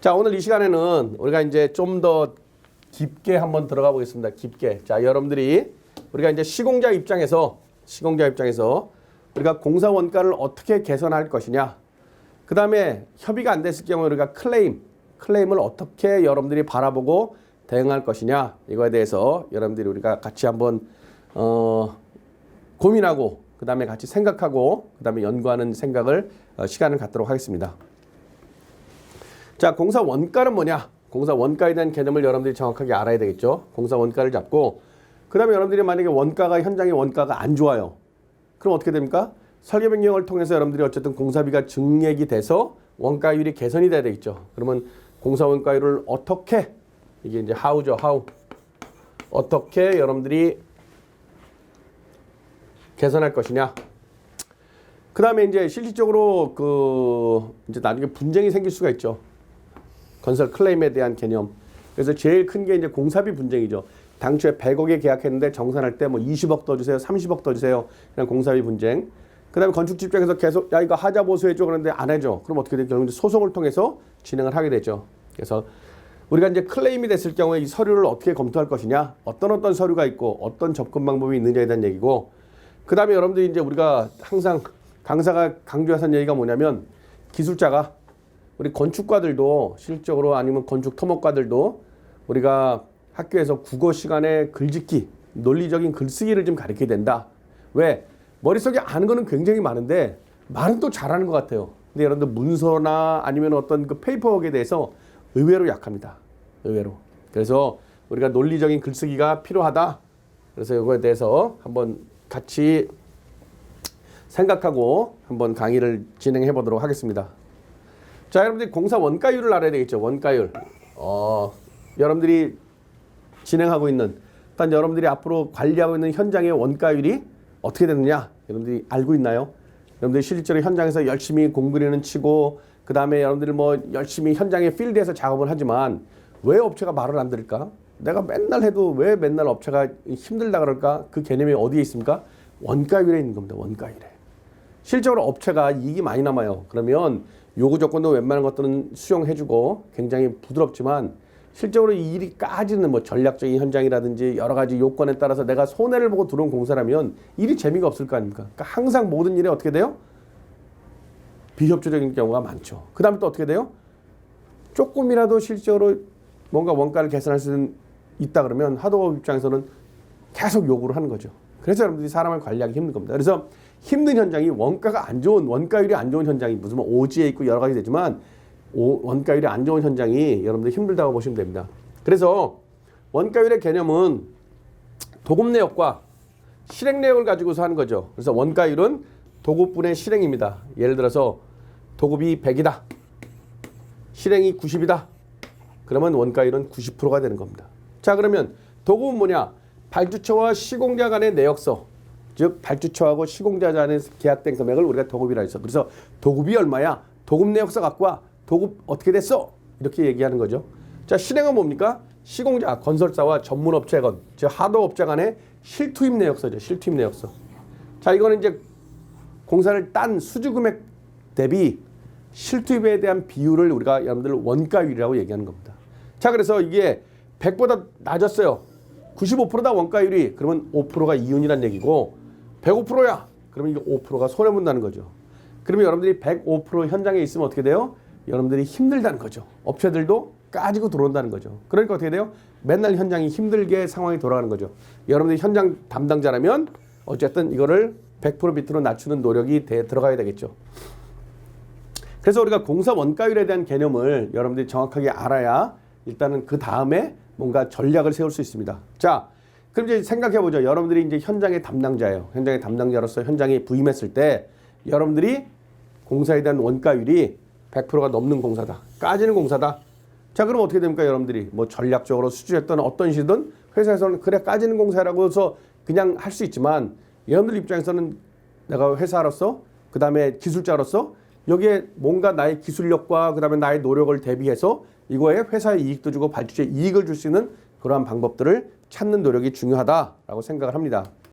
자, 오늘 이 시간에는 우리가 이제 좀 더 깊게 한번 들어가 보겠습니다. 깊게. 자, 여러분들이 우리가 이제 시공자 입장에서 우리가 공사 원가를 어떻게 개선할 것이냐. 그 다음에 협의가 안 됐을 경우 우리가 클레임을 어떻게 여러분들이 바라보고 대응할 것이냐. 이거에 대해서 여러분들이 우리가 같이 한번 고민하고 그 다음에 같이 생각하고 그 다음에 연구하는 생각을 시간을 갖도록 하겠습니다. 자, 공사 원가는 뭐냐? 공사 원가에 대한 개념을 여러분들이 정확하게 알아야 되겠죠. 공사 원가를 잡고 그 다음에 여러분들이 만약에 현장의 원가가 안 좋아요. 그럼 어떻게 됩니까? 설계 변경을 통해서 여러분들이 어쨌든 공사비가 증액이 돼서 원가율이 개선이 돼야 되겠죠. 그러면 공사 원가율을 어떻게, 이게 이제 how죠, how. 어떻게 여러분들이 개선할 것이냐. 그 다음에 이제 실질적으로 이제 나중에 분쟁이 생길 수가 있죠. 건설 클레임에 대한 개념. 그래서 제일 큰 게 이제 공사비 분쟁이죠. 당초에 100억에 계약했는데 정산할 때 뭐 20억 더 주세요, 30억 더 주세요. 그냥 공사비 분쟁. 그 다음에 건축주 입장에서 계속 야 이거 하자 보수해줘 그러는데 안 해줘. 그럼 어떻게 되죠? 결국 소송을 통해서 진행을 하게 되죠. 그래서 우리가 이제 클레임이 됐을 경우에 이 서류를 어떻게 검토할 것이냐, 어떤 서류가 있고 어떤 접근 방법이 있느냐에 대한 얘기고, 그 다음에 여러분들이 이제 우리가 항상 강사가 강조해서 한 얘기가 뭐냐면 기술자가 우리 건축가들도 실적으로 아니면 건축 토목가들도 우리가 학교에서 국어 시간에 글짓기, 논리적인 글쓰기를 좀 가르쳐야 된다. 왜? 머릿속에 아는 거는 굉장히 많은데 말은 또 잘하는 것 같아요. 근데 여러분들 문서나 아니면 어떤 그 페이퍼워크에 대해서 의외로 약합니다. 의외로. 그래서 우리가 논리적인 글쓰기가 필요하다. 그래서 이거에 대해서 한번 같이 생각하고 한번 강의를 진행해 보도록 하겠습니다. 자, 여러분들이 공사 원가율을 알아야 되겠죠. 원가율. 여러분들이 진행하고 있는, 일단 여러분들이 앞으로 관리하고 있는 현장의 원가율이 어떻게 되느냐? 여러분들이 알고 있나요? 여러분들이 실제로 현장에서 열심히 공그리는 치고 그 다음에 여러분들이 뭐 열심히 현장의 필드에서 작업을 하지만 왜 업체가 말을 안 들을까? 내가 맨날 해도 왜 맨날 업체가 힘들다 그럴까? 그 개념이 어디에 있습니까? 원가율에 있는 겁니다. 원가율에. 실제로 업체가 이익이 많이 남아요. 그러면 요구 조건도 웬만한 것들은 수용해주고 굉장히 부드럽지만 실제로 이 일이 까지는 뭐 전략적인 현장이라든지 여러 가지 요건에 따라서 내가 손해를 보고 들어온 공사라면 일이 재미가 없을 거 아닙니까? 그러니까 항상 모든 일에 어떻게 돼요? 비협조적인 경우가 많죠. 그 다음에 또 어떻게 돼요? 조금이라도 실제로 뭔가 원가를 개선할 수 있다 그러면 하도급 입장에서는 계속 요구를 하는 거죠. 그래서 여러분들이 사람을 관리하기 힘든 겁니다. 그래서 힘든 현장이 원가율이 안 좋은 현장이 무슨 뭐 오지에 있고 여러 가지 되지만 원가율이 안 좋은 현장이 여러분들 힘들다고 보시면 됩니다. 그래서 원가율의 개념은 도급 내역과 실행 내역을 가지고서 하는 거죠. 그래서 원가율은 도급분의 실행입니다. 예를 들어서 도급이 100이다. 실행이 90이다. 그러면 원가율은 90%가 되는 겁니다. 자, 그러면 도급은 뭐냐? 발주처와 시공자 간의 내역서, 즉 발주처하고 시공자 간에 계약된 금액을 우리가 도급이라 해서, 그래서 도급이 얼마야? 도급 내역서 갖고 와. 도급 어떻게 됐어? 이렇게 얘기하는 거죠. 자, 실행은 뭡니까? 시공자, 건설사와 전문업체 즉 하도업체 간의 실투입 내역서죠. 실투입 내역서. 자, 이거는 이제 공사를 딴 수주금액 대비 실투입에 대한 비율을 우리가 여러분들 원가율이라고 얘기하는 겁니다. 자, 그래서 이게 100보다 낮았어요. 95%다 원가율이. 그러면 5%가 이윤이란 얘기고 105%야. 그러면 이게 5%가 손해본다는 거죠. 그러면 여러분들이 105% 현장에 있으면 어떻게 돼요? 여러분들이 힘들다는 거죠. 업체들도 까지고 들어온다는 거죠. 그러니까 어떻게 돼요? 맨날 현장이 힘들게 상황이 돌아가는 거죠. 여러분들이 현장 담당자라면 어쨌든 이거를 100% 밑으로 낮추는 노력이 들어가야 되겠죠. 그래서 우리가 공사 원가율에 대한 개념을 여러분들이 정확하게 알아야 일단은 그 다음에 뭔가 전략을 세울 수 있습니다. 자, 그럼 이제 생각해 보죠. 여러분들이 이제 현장의 담당자예요. 현장의 담당자로서 현장에 부임했을 때 여러분들이 공사에 대한 원가율이 100%가 넘는 공사다. 까지는 공사다. 자, 그럼 어떻게 됩니까? 여러분들이 뭐 전략적으로 수주했던 어떤 시든 회사에서는 그래 까지는 공사라고 해서 그냥 할 수 있지만 여러분들 입장에서는 내가 회사로서 그 다음에 기술자로서 여기에 뭔가 나의 기술력과 그 다음에 나의 노력을 대비해서 이거에 회사에 이익도 주고 발주처에 이익을 줄 수 있는 그러한 방법들을 찾는 노력이 중요하다라고 생각을 합니다.